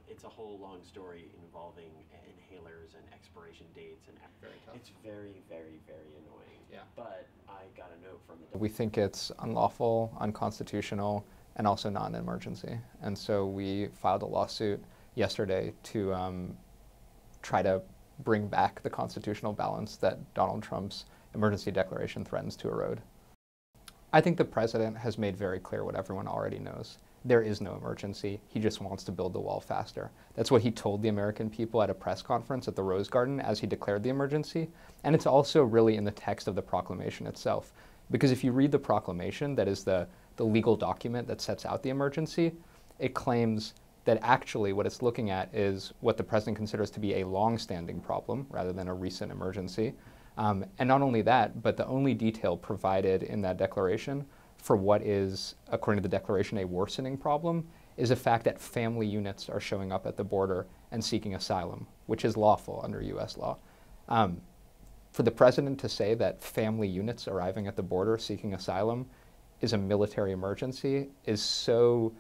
It's a whole long story involving inhalers and expiration dates, and very tough. It's very, very, very annoying. Yeah. But I got a note from the... We think it's unlawful, unconstitutional, and also not an emergency. And so we filed a lawsuit yesterday to try to bring back the constitutional balance that Donald Trump's emergency declaration threatens to erode. I think the president has made very clear what everyone already knows. There is no emergency. He just wants to build the wall faster. That's what he told the American people at a press conference at the Rose Garden as he declared the emergency. And it's also really in the text of the proclamation itself. Because if you read the proclamation, that is the legal document that sets out the emergency, it claims that actually what it's looking at is what the president considers to be a long-standing problem rather than a recent emergency. And not only that, but the only detail provided in that declaration for what is, according to the declaration, a worsening problem is the fact that family units are showing up at the border and seeking asylum, which is lawful under US law. For the president to say that family units arriving at the border seeking asylum is a military emergency is so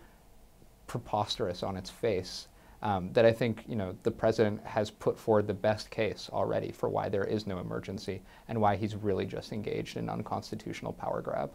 preposterous on its face that I think the president has put forward the best case already for why there is no emergency and why he's really just engaged in unconstitutional power grab.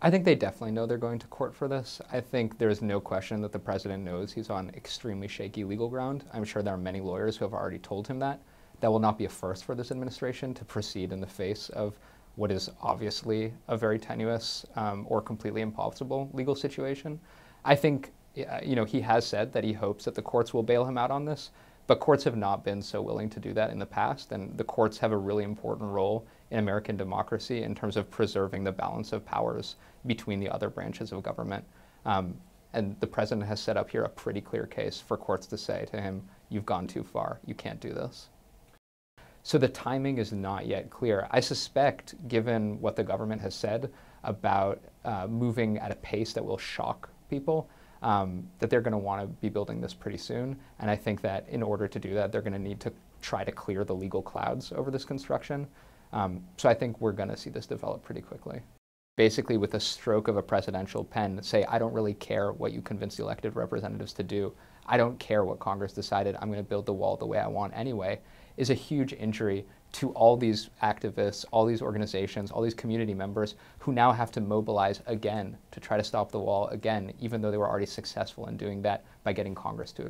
I think they definitely know they're going to court for this. I think there's no question that the president knows he's on extremely shaky legal ground. I'm sure there are many lawyers who have already told him that. That will not be a first for this administration to proceed in the face of what is obviously a very tenuous or completely impossible legal situation. I think he has said that he hopes that the courts will bail him out on this, but courts have not been so willing to do that in the past, and the courts have a really important role in American democracy in terms of preserving the balance of powers between the other branches of government. And the president has set up here a pretty clear case for courts to say to him, you've gone too far, you can't do this. So the timing is not yet clear. I suspect, given what the government has said about moving at a pace that will shock people, that they're going to want to be building this pretty soon. And I think that in order to do that, they're going to need to try to clear the legal clouds over this construction. So I think we're going to see this develop pretty quickly. Basically, with a stroke of a presidential pen, say, I don't really care what you convince the elected representatives to do. I don't care what Congress decided. I'm going to build the wall the way I want anyway, is a huge injury to all these activists, all these organizations, all these community members who now have to mobilize again to try to stop the wall again, even though they were already successful in doing that by getting Congress to agree.